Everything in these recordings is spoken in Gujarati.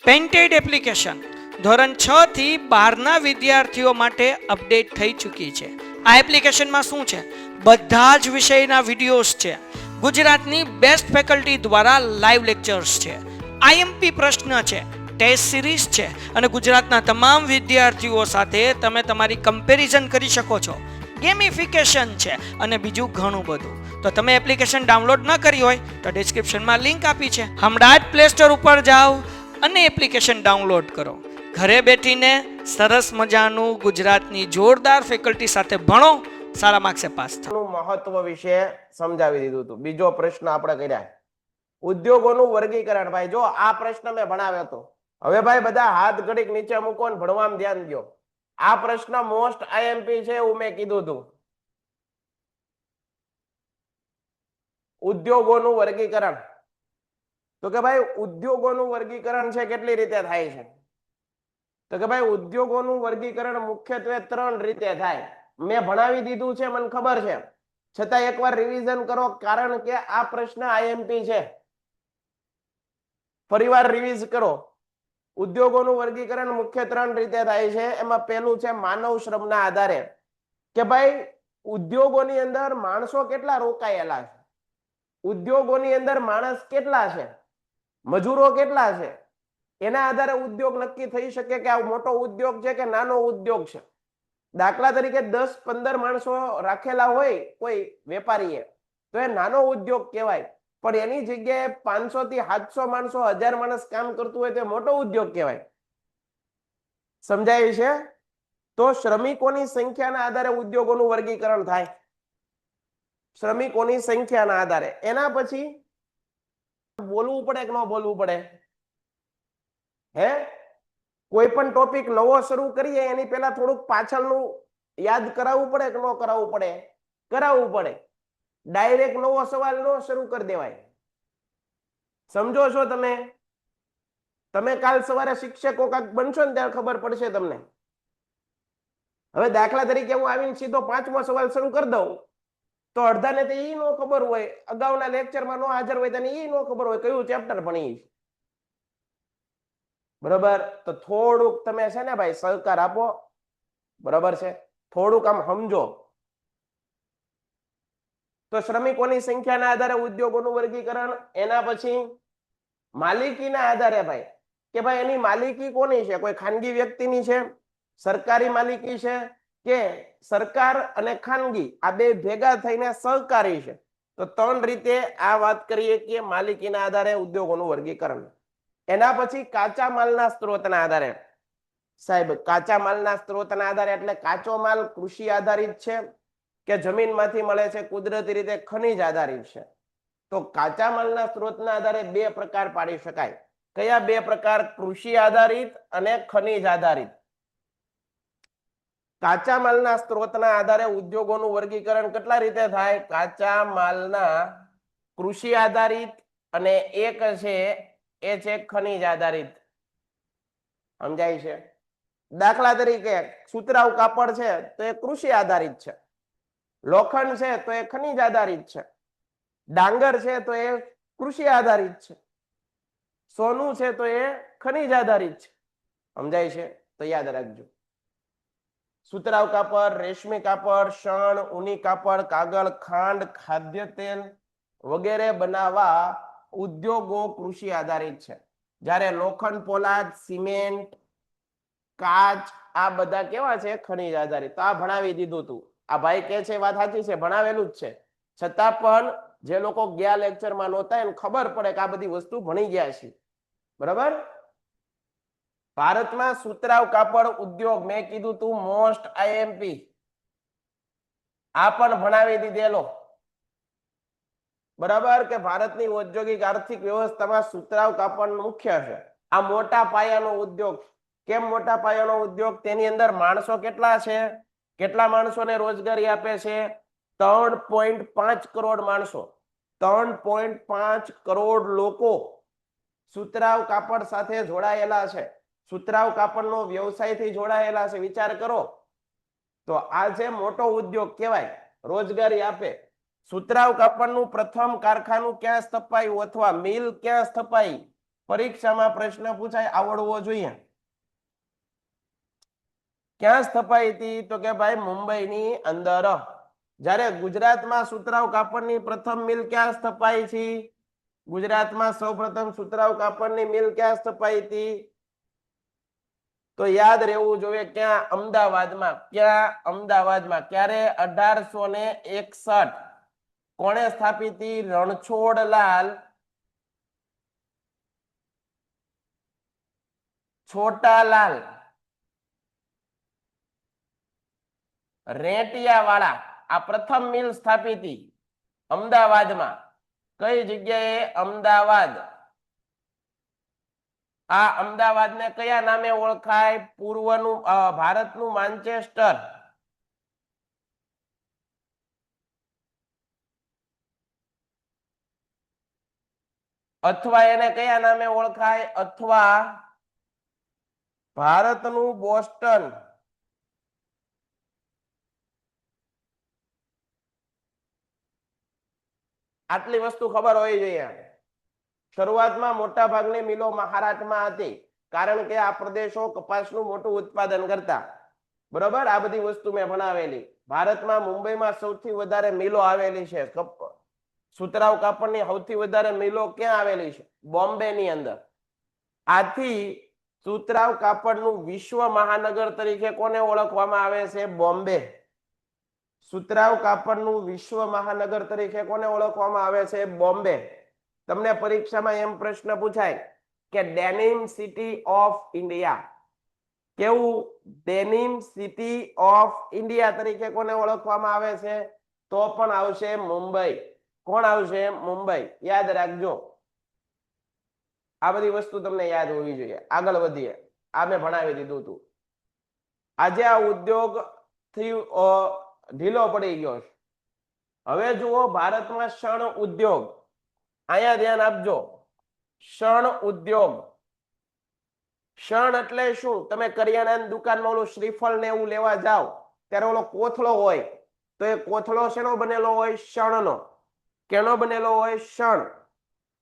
પેન્ટેડ એપ્લિકેશન ધોરણ 6 થી 12ના વિદ્યાર્થીઓ માટે અપડેટ થઈ ચૂકી છે. આ એપ્લિકેશનમાં શું છે? બધા જ વિષયના વિડીયોઝ છે. ગુજરાતની બેસ્ટ ફેકલ્ટી દ્વારા લાઈવ લેક્ચર્સ છે. આઈએમપી પ્રશ્ન છે, ટેસ્ટ સિરીઝ છે અને ગુજરાતના તમામ વિદ્યાર્થીઓ સાથે તમે તમારી કમ્પેરિઝન કરી શકો છો. ગેમિફિકેશન છે અને બીજું ઘણું બધું. તો તમે એપ્લિકેશન ડાઉનલોડ ન કરી હોય તો ડિસ્ક્રિપ્શનમાં લિંક આપી છે. હમણાં જ પ્લે સ્ટોર ઉપર જાઓ અને એપ્લિકેશન ડાઉનલોડ કરો. ઘરે બેઠીને સરસ મજાનું ગુજરાતની જોરદાર ફેકલ્ટી સાથે ભણો, સારા માર્ક્સે પાસ થાઓ. મહત્વ વિશે સમજાવી દીધું હતું. બીજો પ્રશ્ન આપણે કર્યા, ઉદ્યોગોનું વર્ગીકરણ. ભાઈ જો આ પ્રશ્ન મેં ભણાવ્યો હતો. હવે ભાઈ બધા હાથ ઘડીક નીચે મૂકો ને ભણવામાં ધ્યાન દો. આ પ્રશ્ન મોસ્ટ આઈએમપી છે એવું મેં કીધું હતું. ઉદ્યોગોનું વર્ગીકરણ. તો કે ભાઈ ઉદ્યોગોનું વર્ગીકરણ છે કેટલી રીતે થાય છે? તો કે ભાઈ ઉદ્યોગોનું વર્ગીકરણ મુખ્યત્વે 3 રીતે થાય. મેં ભણાવી દીધું છે, મને ખબર છે, છતાં એકવાર રિવિઝન કરો, કારણ કે આ પ્રશ્ન આઈએમપી છે. ફરીવાર રિવિઝ કરો. ઉદ્યોગોનું વર્ગીકરણ મુખ્ય 3 રીતે થાય છે. એમાં પહેલું છે માનવ શ્રમના આધારે. કે ભાઈ ઉદ્યોગોની અંદર માણસો કેટલા રોકાયેલા છે, ઉદ્યોગોની અંદર માણસ કેટલા છે, મજૂરો કેટલા છે, એના આધારે ઉદ્યોગ નક્કી થઈ શકે કે આ મોટો ઉદ્યોગ છે કે નાનો ઉદ્યોગ છે. દાખલા તરીકે 10-15 માણસો રાખેલા હોય કોઈ વેપારીએ, તો એ નાનો ઉદ્યોગ કહેવાય. પણ એની જગ્યાએ 500 થી 700 માણસો, 1000 માણસ કામ કરતું હોય તો મોટો ઉદ્યોગ કહેવાય. સમજાય છે? તો શ્રમિકોની સંખ્યાના આધારે ઉદ્યોગોનું વર્ગીકરણ થાય. શ્રમિકોની સંખ્યાના આધારે. એના પછી બોલવું પડે કે ન બોલવું પડે? હે, કોઈ પણ ટોપિક નવો શરૂ કરીએ એની પહેલા થોડુંક પાછળનું યાદ કરાવવું પડે કે ન કરાવવું પડે? કરાવવું પડે. ડાયરેક્ટ નવો સવાલ ન શરૂ કરી દેવાય. સમજો છો તમે? તમે કાલ સવારે શિક્ષકો કાંઈક બનશો ને ત્યારે ખબર પડશે તમને. હવે દાખલા તરીકે હું આવીને સીધો 5મો સવાલ શરૂ કરી દઉં તો અડધાને તો એ ન ખબર હોય, અગાઉના લેક્ચરમાં ન હાજર હોય તેને એ ન ખબર હોય કયું ચેપ્ટર ભણી. બરાબર? તો થોડુંક તમે છે ને ભાઈ સહકાર આપો. બરાબર છે? થોડુંક આમ સમજો. તો શ્રમિકોની સંખ્યાના આધારે ઉદ્યોગોનું વર્ગીકરણ. એના પછી માલિકીના આધારે ભાઈ, કે ભાઈ એની માલિકી કોની છે? કોઈ ખાનગી વ્યક્તિની છે, સરકારી માલિકી છે, કે સરકાર અને ખાનગી આ બે ભેગા થઈને સહકારી છે? તો 3 રીતે આ વાત કરીએ કે માલિકીના આધારે ઉદ્યોગોનું વર્ગીકરણ. એના પછી કાચા માલના સ્ત્રોતના આધારે. સાહેબ, કાચા માલના સ્ત્રોતના આધારે એટલે કાચો માલ કૃષિ આધારિત છે કે જમીનમાંથી મળે છે, કુદરતી રીતે ખનિજ આધારિત છે? તો કાચા માલના સ્ત્રોતના આધારે 2 પ્રકાર પાડી શકાય. કયા 2 પ્રકાર? કૃષિ આધારિત અને ખનિજ આધારિત. કાચા માલના સ્ત્રોતના આધારે ઉદ્યોગોનું વર્ગીકરણ કેટલા રીતે થાય? કાચા માલના કૃષિ આધારિત અને એક છે એ છે ખનિજ આધારિત. સમજાય છે? દાખલા તરીકે સુતરાઉ કાપડ છે તો એ કૃષિ આધારિત છે, લોખંડ છે તો એ ખનિજ આધારિત છે, ડાંગર છે તો એ કૃષિ આધારિત છે, સોનું છે તો એ ખનિજ આધારિત છે. સમજાય છે? તો યાદ રાખજો. સુતરાઉ કાપડ, રેશમી કાપડ, શણ, ઊની કાપડ, કાગળ, ખાંડ, ખાદ્ય તેલ વગેરે બનાવવા ઉદ્યોગો કૃષિ આધારિત છે. જ્યારે લોખંડ, પોલાદ, સિમેન્ટ, કાચ આ બધા કેવા છે? ખનિજ આધારિત. તો આ ભણાવી દીધું તું. આ ભાઈ કે છે વાત સાચી છે, ભણાવેલું જ છે, છતાં પણ જે લોકો ગયા લેક્ચરમાં નહોતા એને ખબર પડે કે આ બધી વસ્તુ ભણી ગયા છે. બરાબર? ભારતમાં સુતરાઉ કાપડ ઉદ્યોગ મેં કીધું તું મોસ્ટ આઈએમપી. આ પણ ભણાવી દીધેલો. બરાબર? કે ભારતની ઔદ્યોગિક આર્થિક વ્યવસ્થામાં સુતરાઉ કાપડ મુખ્ય છે. આ મોટા પાયાનો ઉદ્યોગ. કેમ મોટા પાયાનો ઉદ્યોગ? તેની અંદર માણસો કેટલા છે? કેટલા માણસોને રોજગારી આપે છે? 3.5 કરોડ માણસો. 3.5 કરોડ લોકો સુતરાઉ કાપડ સાથે જોડાયેલા છે. સુતરાઉ કાપડનો વ્યવસાયથી જોડાયેલા છે. વિચાર કરો. તો આ જે મોટો ઉદ્યોગ કહેવાય, રોજગારી આપે. સુતરાઉ કાપડનું પ્રથમ કારખાનું ક્યાં સ્થપાયું અથવા મિલ ક્યાં સ્થપાઈ? પરીક્ષામાં પ્રશ્ન પૂછાય આવડવો જોઈએ. ક્યાં સ્થપાઈ હતી? તો કે ભાઈ મુંબઈની અંદર. જ્યારે ગુજરાતમાં સુતરાઉ કાપડની પ્રથમ મિલ ક્યાં સ્થપાઈ છે? ગુજરાતમાં સૌપ્રથમ સુતરાઉ કાપડની મિલ ક્યાં સ્થપાઈ હતી? તો યાદ રહેવું જોઈએ ક્યાં? અમદાવાદમાં. ક્યાં? અમદાવાદમાં. ક્યારે? 1861. કોણે સ્થાપિત હતી? રણછોડલાલ છોટાલાલ રેટિયાવાળા આ પ્રથમ મિલ સ્થાપિત હતી અમદાવાદમાં. કઈ જગ્યાએ? અમદાવાદ. આ અમદાવાદને કયા નામે ઓળખાય? પૂર્વનું ભારતનું માન્ચેસ્ટર. અથવા એને કયા નામે ઓળખાય? અથવા ભારતનું બોસ્ટન. આટલી વસ્તુ ખબર હોવી જોઈએ. શરૂઆતમાં મોટા ભાગની મિલો મહારાષ્ટ્રમાં હતી, કારણ કે આ પ્રદેશો કપાસનું મોટું ઉત્પાદન કરતા. બરોબર, આ બધી વસ્તુ મેં ભણાવેલી. ભારતમાં મુંબઈમાં સૌથી વધારે મિલો આવેલી છે. સુતરાઉ કાપડની સૌથી વધારે મિલો ક્યાં આવેલી છે? બોમ્બે ની અંદર. આથી સુતરાઉ કાપડનું વિશ્વ મહાનગર તરીકે કોને ઓળખવામાં આવે છે? બોમ્બે. સુતરાઉ કાપડનું વિશ્વ મહાનગર તરીકે કોને ઓળખવામાં આવે છે? બોમ્બે. તમને પરીક્ષામાં એમ પ્રશ્ન પૂછાય કે ડેનિમ સિટી ઓફ ઇન્ડિયા, કેવું? ડેનિમ સિટી ઓફ ઇન્ડિયા તરીકે કોને ઓળખવામાં આવે છે? તો પણ આવશે મુંબઈ. કોણ આવશે? મુંબઈ. યાદ રાખજો. આ બધી વસ્તુ તમને યાદ હોવી જોઈએ. આગળ વધીએ. આ મેં ભણાવી દીધું હતું. આજે આ ઉદ્યોગ થી ઢીલો પડી ગયો છે. હવે જુઓ, ભારતમાં શણ ઉદ્યોગ. અહીંયા ધ્યાન આપજો. શણ ઉદ્યોગ. શણ એટલે શું? તમે કરિયાણાની દુકાનમાં ઓલું શ્રીફળ ને એવું લેવા જાઓ ત્યારે ઓલો કોથળો હોય, તો એ કોથળો શેનો બનેલો હોય? શણનો. કેનો બનેલો હોય? શણ.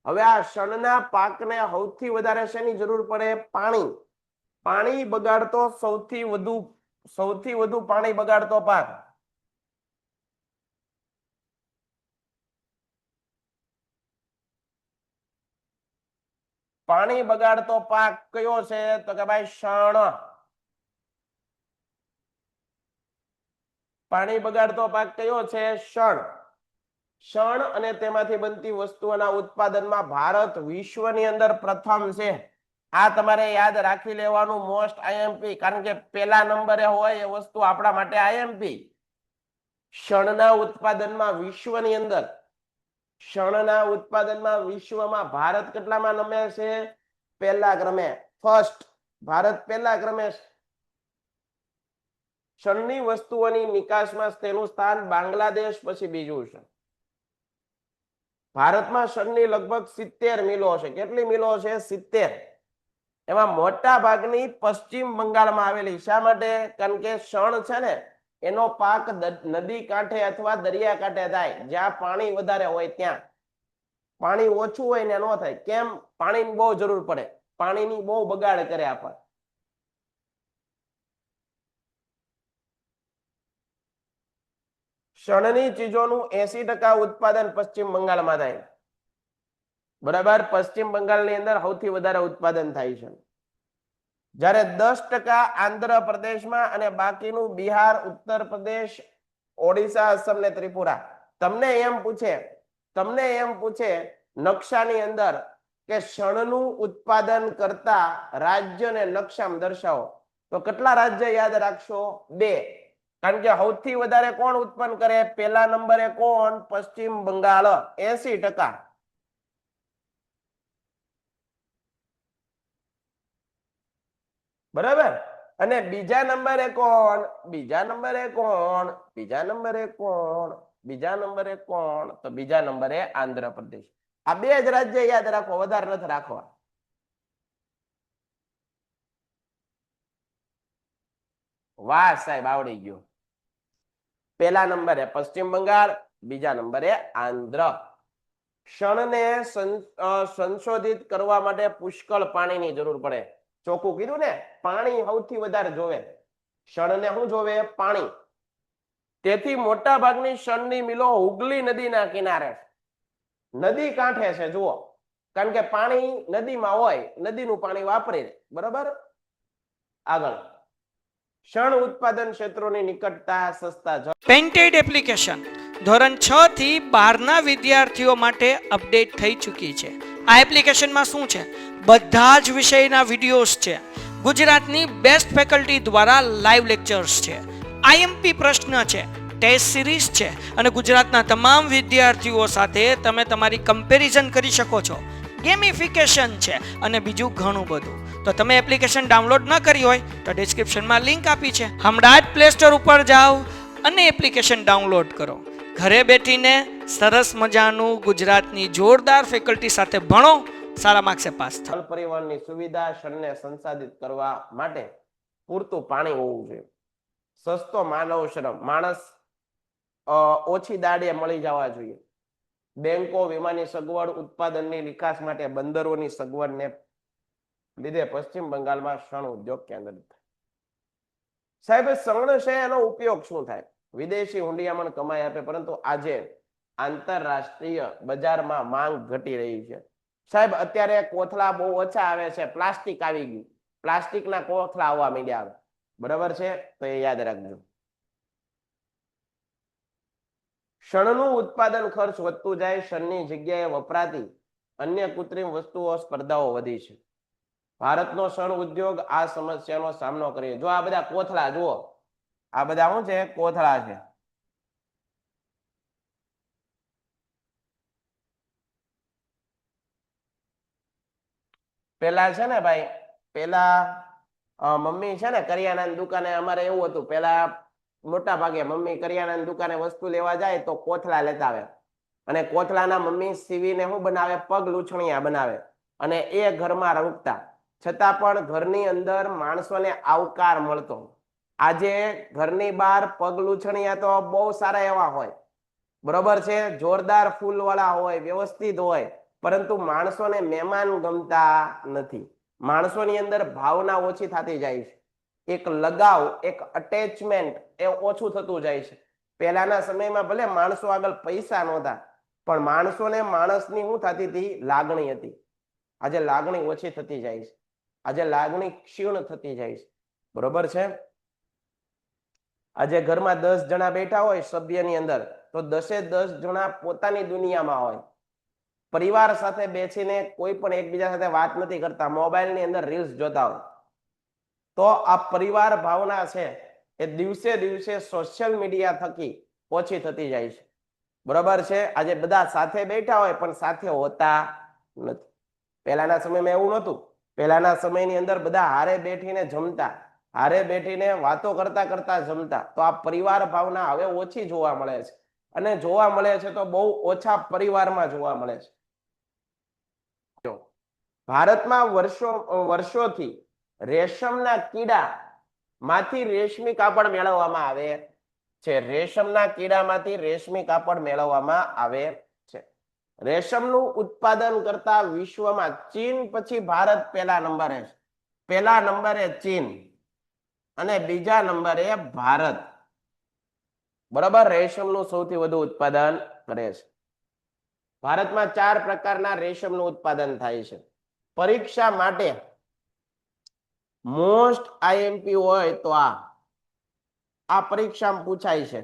હવે આ શણના પાકને સૌથી વધારે શેની જરૂર પડે? પાણી. પાણી બગાડતો સૌથી વધુ પાણી બગાડતો પાક. પાણી બગાડતો પાક કયો છે? તો કે ભાઈ શણ. પાણી બગાડતો પાક કયો છે? શણ. શણ અને તેમાંથી બનતી વસ્તુઓના ઉત્પાદનમાં ભારત વિશ્વની અંદર પ્રથમ છે. આ તમારે યાદ રાખી લેવાનું. મોસ્ટ આઈએમપી, કારણ કે પહેલા નંબરે હોય એ વસ્તુ આપણા માટે આઈએમપી. શણના ઉત્પાદનમાં વિશ્વની અંદર, શણના ઉત્પાદનમાં વિશ્વમાં ભારત કેટલામાં નમે છે? પહેલા ક્રમે. ફર્સ્ટ. ભારત પહેલા ક્રમે. શણની વસ્તુઓની નિકાસમાં તેનું સ્થાન બાંગ્લાદેશ પછી બીજું છે. ભારતમાં શણની લગભગ 70 મિલો છે. કેટલી મિલો છે? 70. એમાં મોટા ભાગની પશ્ચિમ બંગાળમાં આવેલી. શા માટે? કારણ કે શણ છે ને એનો પાક નદી કાંઠે અથવા દરિયા કાંઠે થાય, જ્યાં પાણી વધારે હોય ત્યાં. પાણી ઓછું હોય ને ન થાય. કેમ? પાણીની બહુ જરૂર પડે. પાણીની બહુ બગાડ કરે આપણે. શણની ચીજોનું 80% ઉત્પાદન પશ્ચિમ બંગાળમાં થાય. બરાબર. પશ્ચિમ બંગાળની અંદર સૌથી વધારે ઉત્પાદન થાય છે. જ્યારે 10% આંધ્રપ્રદેશમાં અને બાકીનું બિહાર, ઉત્તર પ્રદેશ, ઓડિશા, અસમ ને ત્રિપુરા. તમને એમ પૂછે નકશાની અંદર કે શણનું ઉત્પાદન કરતા રાજ્યને નકશામાં દર્શાવો, તો કેટલા રાજ્ય યાદ રાખશો? 2. કારણ કે સૌથી વધારે કોણ ઉત્પન્ન કરે? પહેલા નંબરે કોણ? પશ્ચિમ બંગાળ, 80%. બરાબર. અને બીજા નંબરે કોણ? બીજા નંબરે કોણ? બીજા નંબરે કોણ? બીજા નંબરે કોણ? તો બીજા નંબરે આંધ્રપ્રદેશ. આ 2 જ રાજ્ય યાદ રાખો, વધારે નથી રાખવા. વાહ સાહેબ, આવડી ગયો. પહેલા નંબરે પશ્ચિમ બંગાળ, બીજા નંબરે આંધ્ર. ક્ષણને સંશોધિત કરવા માટે પુષ્કળ પાણીની જરૂર પડે. ચોખ્ખું કીધું ને, પાણી સૌથી વધારે જોવે. ક્ષણને શું જોવે? પાણી. તેથી મોટા ભાગની ક્ષણની મિલો હુગલી નદીના કિનારે, નદી કાંઠે છે. જુઓ, કારણ કે પાણી નદીમાં હોય, નદીનું પાણી વાપરે. બરાબર. આગળ, ક્ષણ ઉત્પાદન ક્ષેત્રોની નિકટતા, સસ્તા પેન્ટેડ એપ્લિકેશન ધોરણ 6 થી 12ના વિદ્યાર્થીઓ માટે અપડેટ થઈ ચૂકી છે. આ એપ્લિકેશનમાં શું છે? બધા જ વિષયના વિડીયોઝ છે. ગુજરાતની બેસ્ટ ફેકલ્ટી દ્વારા લાઈવ લેક્ચર્સ છે. આઈએમપી પ્રશ્ન છે, ટેસ્ટ સિરીઝ છે અને ગુજરાતના તમામ વિદ્યાર્થીઓ સાથે તમે તમારી કમ્પેરિઝન કરી શકો છો. ગેમિફિકેશન છે અને બીજું ઘણું બધું. તો તમે એપ્લિકેશન ડાઉનલોડ ન કરી હોય તો ડિસ્ક્રિપ્શનમાં લિંક આપી છે. હમણાં જ પ્લે સ્ટોર ઉપર જાઓ અને એપ્લિકેશન ડાઉનલોડ કરો. ઘરે બેઠીને સરસ મજાનું ગુજરાતની જોરદાર ફેકલ્ટી સાથે ભણો, સારા માર્ક્સે પાસ થાઓ. પરિવહનની સુવિધા, ક્ષણને સંસાધિત કરવા માટે પૂરતું પાણી હોવું જોઈએ. સસ્તો માનવ શ્રમ, માણસ ઓછી દાડે મળી જવા જોઈએ. બેંકો, વીમાની સગવડ, ઉત્પાદનની નિકાસ માટે બંદરોની સગવડને લીધે પશ્ચિમ બંગાળમાં શણ ઉદ્યોગ કેન્દ્રિત. સાહેબ, શણ છે એનો ઉપયોગ શું થાય? વિદેશી હુંડિયામણ કમાઈ આપે, પરંતુ આજે આંતરરાષ્ટ્રીય બજારમાં માંગ ઘટી રહી છે. સાહેબ, અત્યારે કોથળા બહુ ઓછા આવે છે, પ્લાસ્ટિક આવી ગયું, પ્લાસ્ટિકના કોથળા આવવા માંડ્યા. બરાબર છે, તો એ યાદ રાખજો. ક્ષણનું ઉત્પાદન ખર્ચ વધતું જાય, ક્ષણની જગ્યાએ વપરાતી અન્ય કૃત્રિમ વસ્તુઓ, સ્પર્ધાઓ વધી છે. ભારતનો ક્ષણ ઉદ્યોગ આ સમસ્યાનો સામનો કરે. જો આ બધા કોથળા જુઓ, આ બધા શું છે? કોથળા છે. પેલા છે ને ભાઈ, પેલા મમ્મી છે ને કરિયાણાની દુકાને, અમારે એવું હતું પેલા મોટા ભાગે મમ્મી કરિયાણાની દુકાને વસ્તુ લેવા જાય તો કોથળા લેતા આવે, અને કોથળાના મમ્મી સીવીને શું બનાવે? પગ લૂછણિયા બનાવે અને એ ઘરમાં રમતા. છતાં પણ ઘરની અંદર માણસોને આવકાર મળતો. આજે ઘરની બહાર પગ લૂછણિયા તો બહુ સારા એવા હોય, બરોબર છે, જોરદાર ફૂલ વાળા હોય, વ્યવસ્થિત હોય, પરંતુ માણસોને મહેમાન ગમતા નથી. માણસોની અંદર ભાવના ઓછી થતી જાય છે. એક લગાવ, એક અટેચમેન્ટ એ ઓછું થતું જાય છે. પહેલાના સમયમાં ભલે માણસો આગળ પૈસા નહોતા, પણ માણસોને માણસની શું થતી હતી? લાગણી હતી. આજે લાગણી ઓછી થતી જાય છે. આજે લાગણી ક્ષીણ થતી જાય છે. બરોબર છે. આજે ઘરમાં 10 જણા બેઠા હોય સભ્યની અંદર, તો 10 જણા પોતાની દુનિયામાં હોય. પરિવાર સાથે બેસીને કોઈ પણ એકબીજા સાથે વાત નથી કરતા, મોબાઈલની અંદર રીલ્સ જોતા હોય. તો આ પરિવાર ભાવના છે એ દિવસે દિવસે સોશિયલ મીડિયા થકી ઓછી થતી જાય છે. બરોબર છે. આજે બધા સાથે બેઠા હોય પણ સાથે હોતા નથી. પહેલાના સમયમાં એવું નહોતું. પહેલાના સમયની અંદર બધા હારે બેઠીને જમતા, હારે બેઠીને વાતો કરતા કરતા જમતા. તો આ પરિવાર ભાવના હવે ઓછી જોવા મળે છે, અને જોવા મળે છે તો બહુ ઓછા પરિવારમાં જોવા મળે છે. ભારતમાં વર્ષોથી રેશમના કીડા માંથી રેશમી કાપડ મેળવવામાં આવે છે. રેશમના કીડામાંથી રેશમી કાપડ મેળવવામાં આવે છે. રેશમનું ઉત્પાદન કરતા વિશ્વમાં ચીન પછી ભારત પહેલા નંબરે છે. પહેલા નંબરે ચીન અને બીજા નંબરે ભારત. બરાબર. રેશમનું સૌથી વધુ ઉત્પાદન કરે છે. ભારતમાં 4 પ્રકારના રેશમનું ઉત્પાદન થાય છે. પરીક્ષા માટે મોસ્ટ આઈએમપી હોય તો આ પરીક્ષામાં પૂછાય છે.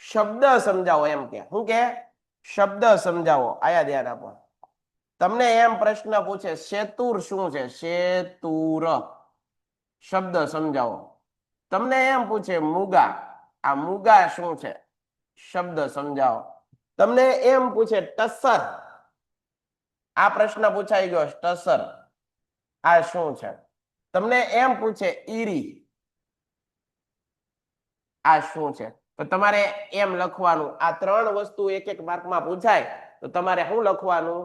શબ્દ સમજાવો એમ કે, શું કે? શબ્દ સમજાવો. આયા ધ્યાન આપો. તમને એમ પ્રશ્ન પૂછે શેતુર શું છે? શેતુર શબ્દ સમજાવો. તમને એમ પૂછે મુગા, આ મુગા શું છે? શબ્દ સમજાવો. તમને એમ પૂછે ટસર, આ પ્રશ્ન પૂછાઈ ગયો, ટસર આ શું છે? તમને એમ પૂછે ઈરી, આ શું છે? તો તમારે એમ લખવાનું. આ 3 વસ્તુ એક એક માર્કમાં પૂછાય તો તમારે શું લખવાનું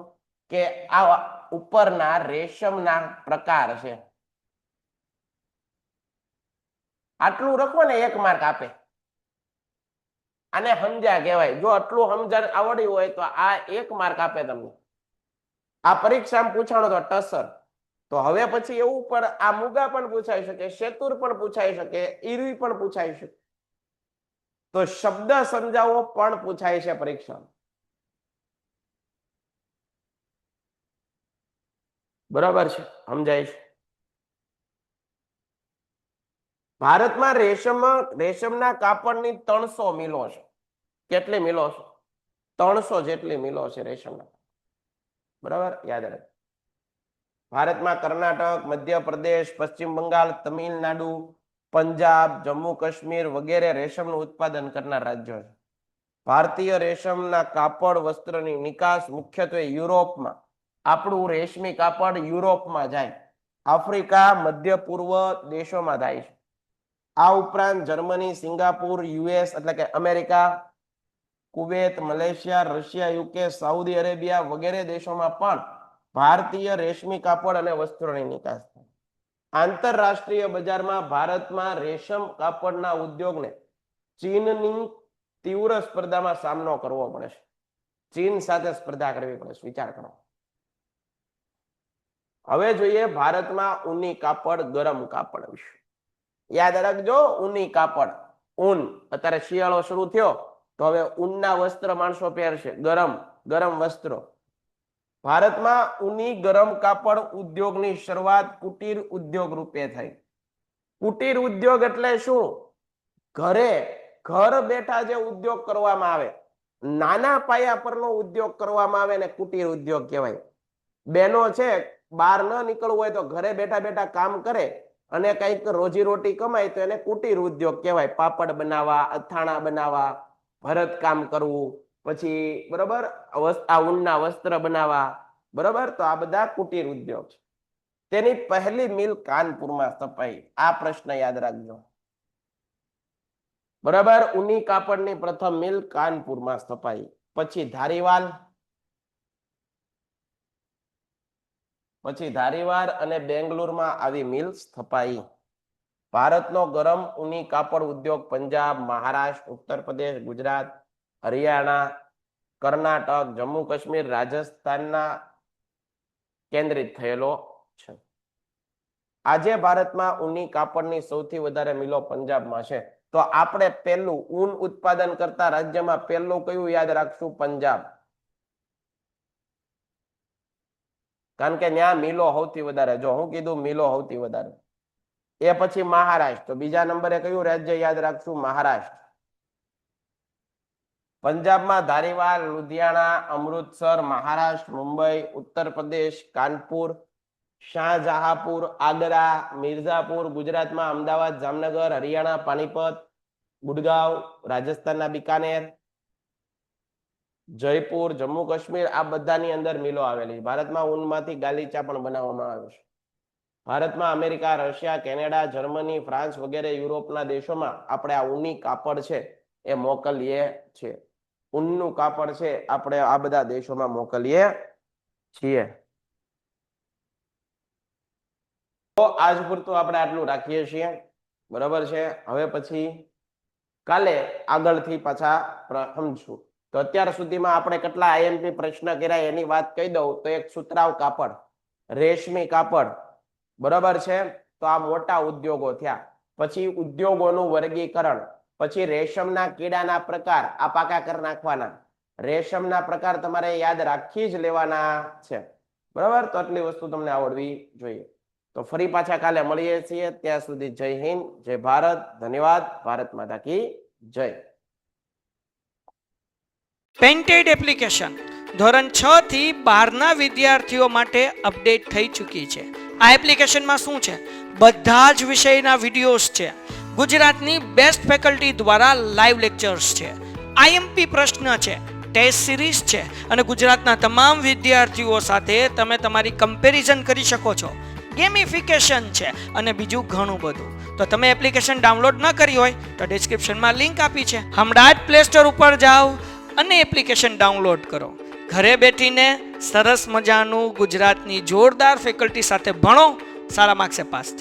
કે આ ઉપરના રેશમના પ્રકાર છે. આટલું લખો ને 1 માર્ક આપે. આને સમજ્યા કહેવાય. જો આટલું સમજણ આવડ્યું હોય તો આ 1 માર્ક આપે તમને. આ પરીક્ષામાં પૂછાણો તો ટસર. તો હવે પછી એવું પણ આ મુગા પણ પૂછાઈ શકે, શેતુર પણ પૂછાઈ શકે, ઈરવી પણ પૂછાઈ શકે. તો શબ્દ સમજાવો પણ પૂછાય છે પરીક્ષામાં. બરાબર છે, સમજાય છે. ભારતમાં રેશમના કાપડની 300 મિલો છે. કેટલી મિલો છે? 300 જેટલી મિલો છે રેશમના. બરાબર, યાદ રાખજો. ભારતમાં કર્ણાટક, મધ્યપ્રદેશ, પશ્ચિમ બંગાળ, તમિલનાડુ, પંજાબ, જમ્મુ કાશ્મીર વગેરે રેશમનું ઉત્પાદન કરનાર રાજ્યો છે. ભારતીય રેશમના કાપડ વસ્ત્રની નિકાસ મુખ્યત્વે યુરોપમાં. આપણું રેશમી કાપડ યુરોપમાં જાય, આફ્રિકા, મધ્ય પૂર્વ દેશોમાં થાય છે. આ ઉપરાંત જર્મની, સિંગાપુર, યુએસ એટલે કે America, Kuwait, Malaysia, Russia, UK, Saudi Arabia વગેરે દેશોમાં પણ ભારતીય રેશમી કાપડ અને વસ્ત્રોની નિકાસ થાય. આંતરરાષ્ટ્રીય બજારમાં ભારતમાં રેશમ કાપડના ઉદ્યોગને ચીનની તીવ્ર સ્પર્ધામાં સામનો કરવો પડે છે. ચીન સાથે સ્પર્ધા કરવી પડે છે, વિચાર કરો. હવે જોઈએ ભારતમાં ઊની કાપડ, ગરમ કાપડ વિશે. યાદ રાખજો, ઊની કાપડ, ઊન. અત્યારે શિયાળો શરૂ થયો તો હવે ઊનના વસ્ત્ર માણસો પહેરશે, ગરમ વસ્ત્રો. ભારતમાં ઊની ગરમ કાપડ ઉદ્યોગની શરૂઆત કુટીર ઉદ્યોગ રૂપે થઈ. કુટીર ઉદ્યોગ એટલે શું? ઘર બેઠા જે ઉદ્યોગ કરવામાં આવે, નાના પાયા પરનો ઉદ્યોગ કરવામાં આવે ને કુટીર ઉદ્યોગ કહેવાય. બહેનો છે, બહાર ન નીકળવું હોય તો ઘરે બેઠા બેઠા કામ કરે અને કંઈક રોજીરોટી કમાય તો એને કુટીર ઉદ્યોગ કહેવાય. પાપડ બનાવવા, અથાણા બનાવવા, ભરત કામ કરવું, પછી બરોબર આ ઊનના વસ્ત્ર બનાવવા, બરોબર. તો આ બધા કુટીર ઉદ્યોગ છે. તેની પહેલી મિલ કાનપુરમાં સ્થપાઈ. આ પ્રશ્ન યાદ રાખજો. બરાબર, ઊની કાપડની પ્રથમ મિલ કાનપુરમાં સ્થપાઈ. પછી ધારીવાર અને બેંગ્લોરમાં આવી મિલ સ્થપાઈ. ભારતનો ગરમ ઊની કાપડ ઉદ્યોગ પંજાબ, મહારાષ્ટ્ર, ઉત્તર પ્રદેશ, ગુજરાત, હરિયાણા, કર્ણાટક, જમ્મુ કાશ્મીર, રાજસ્થાનના કેન્દ્રિત થયેલો છે. આજે ભારતમાં ઊની કાપડની સૌથી વધારે મિલો પંજાબમાં છે. તો આપણે પહેલું ઊન ઉત્પાદન કરતા રાજ્યમાં પહેલું કયું યાદ રાખશું? પંજાબ. કારણ કે ત્યાં મિલો સૌથી વધારે. જો હું કીધું મિલો સૌથી વધારે. એ પછી મહારાષ્ટ્ર. તો બીજા નંબરે કયું રાજ્ય યાદ રાખશું? મહારાષ્ટ્ર. પંજાબમાં ધારીવાર, લુધિયાણા, અમૃતસર, મહારાષ્ટ્ર, મુંબઈ, ઉત્તર પ્રદેશ, કાનપુર, શાહજહાંપુર, આગ્રા, મિર્ઝાપુર, ગુજરાતમાં અમદાવાદ, જામનગર, હરિયાણા પાણીપત, ગુડગાંવ, રાજસ્થાનના બિકાનેર, જયપુર, જમ્મુ કાશ્મીર, આ બધાની અંદર મિલો આવેલી છે. ભારતમાં ઊનમાંથી ગાલીચા પણ બનાવવામાં આવે છે. ભારતમાં America, Russia, Canada, Germany, France વગેરે યુરોપના દેશોમાં આપણે આ ઊની કાપડ છે એ મોકલીએ છીએ. ઊનનું કાપડ છે આપણે આ બધા દેશોમાં મોકલીએ છીએ. તો આજ પૂરતું આપણે આટલું રાખીએ છીએ. બરાબર છે. હવે પછી કાલે આગળથી પાછા સમજશું. તો અત્યાર સુધીમાં આપણે કેટલા આઈએમપી પ્રશ્ન કર્યા એની વાત કહી દઉં તો એક સુતરાઉ કાપડ, રેશમી કાપડ, બરાબર છે. તો આ મોટા ઉદ્યોગો થયા. પછી ઉદ્યોગોનું વર્ગીકરણ, પછી રેશમના કીડાના પ્રકાર, આ પાકા કરી નાખવાના. રેશમના પ્રકાર તમારે યાદ રાખી જ લેવાના છે. બરાબર, તો આટલી વસ્તુ તમને આવડવી જોઈએ. તો ફરી પાછા કાલે મળીએ છીએ. ત્યાં સુધી જય હિન્દ, જય ભારત, ધન્યવાદ. ભારત માતા કી જય. પેન્ટેડ એપ્લિકેશન ધોરણ 6 થી 12ના વિદ્યાર્થીઓ માટે અપડેટ થઈ ચૂકી છે. આ એપ્લિકેશનમાં શું છે? બધા જ વિષયના વિડીયોઝ છે. ગુજરાતની બેસ્ટ ફેકલ્ટી દ્વારા લાઈવ લેક્ચર્સ છે. આઈએમપી પ્રશ્ન છે, ટેસ્ટ સિરીઝ છે અને ગુજરાતના તમામ વિદ્યાર્થીઓ સાથે તમે તમારી કમ્પેરિઝન કરી શકો છો. ગેમિફિકેશન છે અને બીજું ઘણું બધું. તો તમે એપ્લિકેશન ડાઉનલોડ ન કરી હોય તો ડિસ્ક્રિપ્શનમાં લિંક આપી છે. હમણાં જ પ્લે સ્ટોર ઉપર જાઓ અને એપ્લિકેશન ડાઉનલોડ કરો. ઘરે બેઠીને સરસ મજાનું ગુજરાતની જોરદાર ફેકલ્ટી સાથે ભણો, સારા માર્ક્સે પાસ થાઓ.